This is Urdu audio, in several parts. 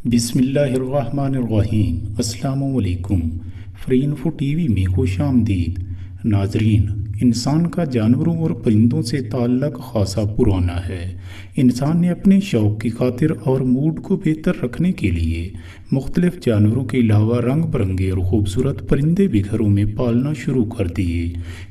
بسم اللہ الرحمن الرحیم۔ السلام علیکم۔ فری انفو ٹی وی میں خوش آمدید۔ ناظرین، انسان کا جانوروں اور پرندوں سے تعلق خاصا پرانا ہے۔ انسان نے اپنے شوق کی خاطر اور موڈ کو بہتر رکھنے کے لیے مختلف جانوروں کے علاوہ رنگ برنگے اور خوبصورت پرندے بھی گھروں میں پالنا شروع کر دیے۔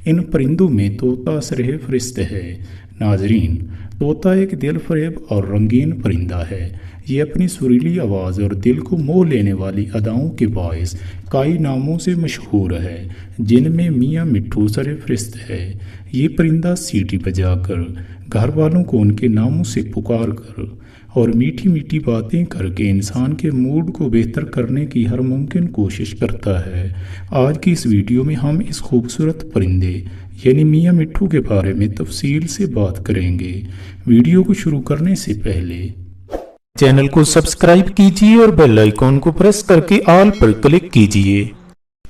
ان پرندوں میں طوطا سرہ فہرست ہے۔ ناظرین، طوطا ایک دل فریب اور رنگین پرندہ ہے۔ یہ اپنی سریلی آواز اور دل کو موہ لینے والی اداؤں کے باعث کئی ناموں سے مشہور ہے، جن میں میاں مٹھو سرِ فہرست ہے۔ یہ پرندہ سیٹی بجا کر، گھر والوں کو ان کے ناموں سے پکار کر اور میٹھی میٹھی باتیں کر کے انسان کے موڈ کو بہتر کرنے کی ہر ممکن کوشش کرتا ہے۔ آج کی اس ویڈیو میں ہم اس خوبصورت پرندے یعنی میاں مٹھو کے بارے میں تفصیل سے بات کریں گے۔ ویڈیو کو شروع کرنے سے پہلے چینل کو سبسکرائب کیجیے اور بیل آئیکن کو پریس کر کے آل پر کلک کیجیے۔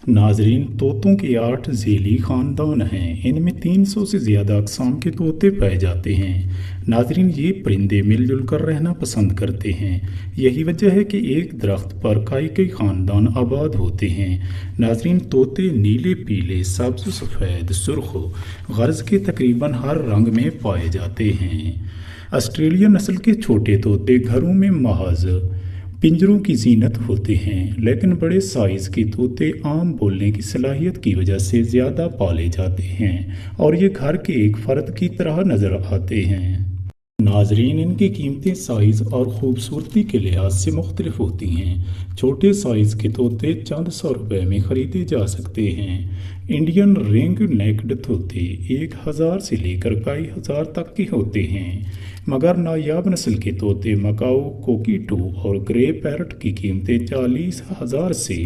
ناظرین، طوطوں کے 8 ذیلی خاندان ہیں۔ ان میں 300 سے زیادہ اقسام کے طوطے پائے جاتے ہیں۔ ناظرین، یہ پرندے مل جل کر رہنا پسند کرتے ہیں۔ یہی وجہ ہے کہ ایک درخت پر کئی خاندان آباد ہوتے ہیں۔ ناظرین، طوطے نیلے، پیلے، سبز، سفید، سرخ غرض کے تقریباً ہر رنگ میں پائے جاتے ہیں۔ آسٹریلیا نسل کے چھوٹے طوطے گھروں میں محض پنجروں کی زینت ہوتے ہیں، لیکن بڑے سائز کے طوطے عام بولنے کی صلاحیت کی وجہ سے زیادہ پالے جاتے ہیں اور یہ گھر کے ایک فرد کی طرح نظر آتے ہیں۔ ناظرین، ان کی قیمتیں سائز اور خوبصورتی کے لحاظ سے مختلف ہوتی ہیں۔ چھوٹے سائز کے طوطے چند سو روپے میں خریدے جا سکتے ہیں۔ انڈین رنگ نیکڈ طوطے 1000 سے لے کر کئی ہزار تک کے ہوتے ہیں، مگر نایاب نسل کے طوطے مکاؤ، کوکیٹو اور گرے پیرٹ کی قیمتیں 40,000 سے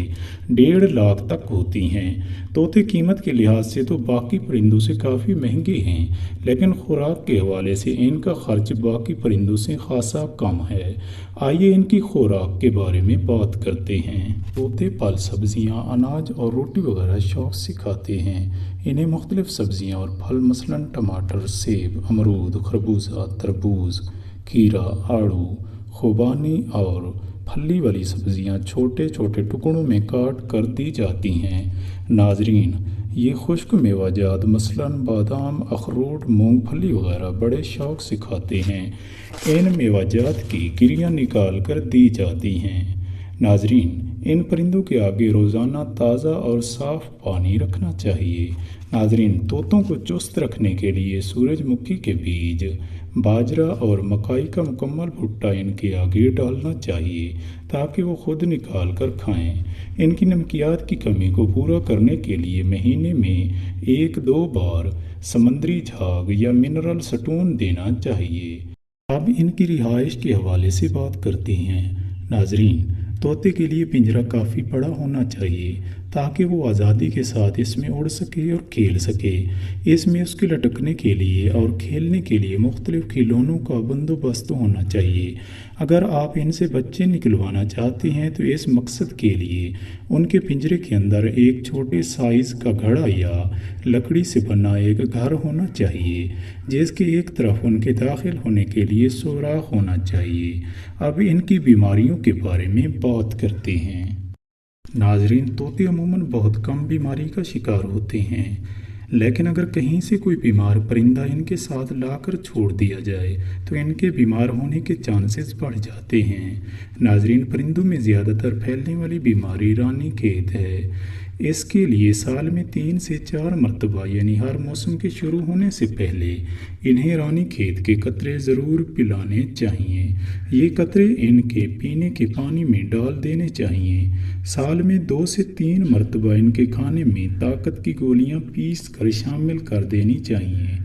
1.5 لاکھ تک ہوتی ہیں۔ طوطے قیمت کے لحاظ سے تو باقی پرندوں سے کافی مہنگے ہیں، لیکن خوراک کے حوالے سے ان کا خرچ باقی پرندوں سے خاصا کم ہے۔ آئیے ان کی خوراک کے بارے میں بات کرتے ہیں۔ طوطے پھل، سبزیاں، اناج اور روٹی وغیرہ شوق سے کھاتے ہیں۔ انہیں مختلف سبزیاں اور پھل مثلاً ٹماٹر، سیب، امرود، خربوزہ، تربوز، کھیرا، آڑو، خوبانی اور پھلی والی سبزیاں چھوٹے چھوٹے ٹکڑوں میں کاٹ کر دی جاتی ہیں۔ ناظرین، یہ خشک میوہ جات مثلاً بادام، اخروٹ، مونگ پھلی وغیرہ بڑے شوق سے کھاتے ہیں۔ ان میوہ جات کی گریاں نکال کر دی جاتی ہیں۔ ناظرین، ان پرندوں کے آگے روزانہ تازہ اور صاف پانی رکھنا چاہیے۔ ناظرین، طوطوں کو چست رکھنے کے لیے سورج مکھی کے بیج، باجرہ اور مکئی کا مکمل بھٹا ان کے آگے ڈالنا چاہیے تاکہ وہ خود نکال کر کھائیں۔ ان کی نمکیات کی کمی کو پورا کرنے کے لیے مہینے میں 1-2 بار سمندری جھاگ یا منرل سٹون دینا چاہیے۔ اب ان کی رہائش کے حوالے سے بات کرتے ہیں۔ ناظرین، طوطے کے لیے پنجرہ کافی بڑا ہونا چاہیے تاکہ وہ آزادی کے ساتھ اس میں اڑ سکے اور کھیل سکے۔ اس میں اس کے لٹکنے کے لیے اور کھیلنے کے لیے مختلف کھلونوں کا بندوبست ہونا چاہیے۔ اگر آپ ان سے بچے نکلوانا چاہتے ہیں تو اس مقصد کے لیے ان کے پنجرے کے اندر ایک چھوٹے سائز کا گھڑا یا لکڑی سے بنا ایک گھر ہونا چاہیے، جس کے ایک طرف ان کے داخل ہونے کے لیے سوراخ ہونا چاہیے۔ اب ان کی بیماریوں کے بارے میں بات کرتے ہیں۔ ناظرین، طوطے عموماً بہت کم بیماری کا شکار ہوتے ہیں، لیکن اگر کہیں سے کوئی بیمار پرندہ ان کے ساتھ لا کر چھوڑ دیا جائے تو ان کے بیمار ہونے کے چانسز بڑھ جاتے ہیں۔ ناظرین، پرندوں میں زیادہ تر پھیلنے والی بیماری رانی کھیت ہے۔ اس کے لیے سال میں 3 سے 4 مرتبہ یعنی ہر موسم کے شروع ہونے سے پہلے انہیں رانی کھیت کے قطرے ضرور پلانے چاہیے۔ یہ قطرے ان کے پینے کے پانی میں ڈال دینے چاہیے۔ سال میں 2 سے 3 مرتبہ ان کے کھانے میں طاقت کی گولیاں پیس کر شامل کر دینی چاہیے۔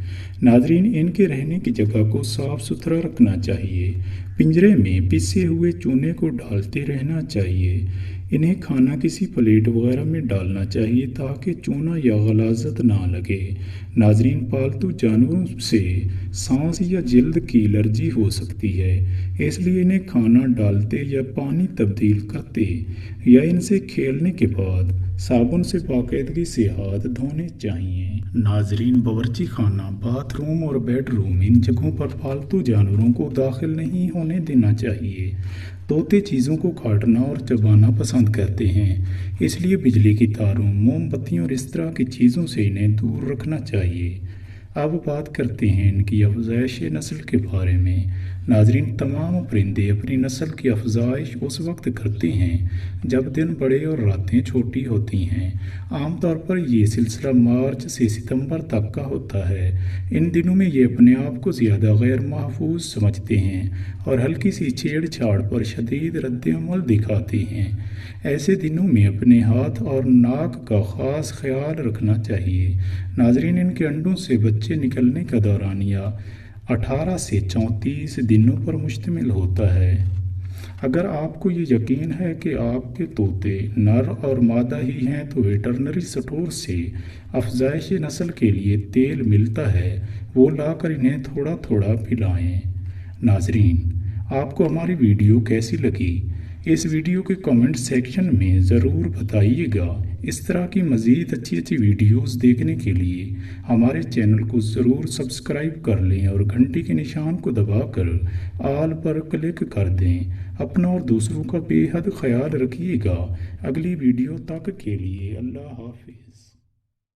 ناظرین، ان کے رہنے کی جگہ کو صاف ستھرا رکھنا چاہیے۔ پنجرے میں پسے ہوئے چونے کو ڈالتے رہنا چاہیے۔ انہیں کھانا کسی پلیٹ وغیرہ میں ڈالنا چاہیے تاکہ چونا یا غلاظت نہ لگے۔ ناظرین، پالتو جانوروں سے سانس یا جلد کی الرجی ہو سکتی ہے، اس لیے انہیں کھانا ڈالتے یا پانی تبدیل کرتے یا ان سے کھیلنے کے بعد صابن سے باقاعدگی سے ہاتھ دھونے چاہیے۔ ناظرین، باورچی خانہ، باتھ روم اور بیڈ روم، ان جگہوں پر پالتو جانوروں کو داخل نہیں ہونے دینا چاہیے۔ طوطے چیزوں کو کاٹنا اور چبانا پسند کرتے ہیں، اس لیے بجلی کی تاروں، موم بتیوں اور اس طرح کی چیزوں سے انہیں دور رکھنا چاہیے۔ اب بات کرتے ہیں ان کی افزائش نسل کے بارے میں۔ ناظرین، تمام پرندے اپنی نسل کی افزائش اس وقت کرتے ہیں جب دن بڑے اور راتیں چھوٹی ہوتی ہیں۔ عام طور پر یہ سلسلہ مارچ سے ستمبر تک کا ہوتا ہے۔ ان دنوں میں یہ اپنے آپ کو زیادہ غیر محفوظ سمجھتے ہیں اور ہلکی سی چھیڑ چھاڑ پر شدید رد عمل دکھاتے ہیں۔ ایسے دنوں میں اپنے ہاتھ اور ناک کا خاص خیال رکھنا چاہیے۔ ناظرین، ان کے انڈوں سے بچے نکلنے کا دورانیہ 18 سے 34 دنوں پر مشتمل ہوتا ہے۔ اگر آپ کو یہ یقین ہے کہ آپ کے طوطے نر اور مادہ ہی ہیں تو ویٹرنری اسٹور سے افزائش نسل کے لیے تیل ملتا ہے، وہ لا کر انہیں تھوڑا تھوڑا پلائیں۔ ناظرین، آپ کو ہماری ویڈیو کیسی لگی؟ اس ویڈیو کے کمنٹ سیکشن میں ضرور بتائیے گا۔ اس طرح کی مزید اچھی ویڈیوز دیکھنے کے لیے ہمارے چینل کو ضرور سبسکرائب کر لیں اور گھنٹی کے نشان کو دبا کر آل پر کلک کر دیں۔ اپنا اور دوسروں کا بے حد خیال رکھیے گا۔ اگلی ویڈیو تک کے لیے اللہ حافظ۔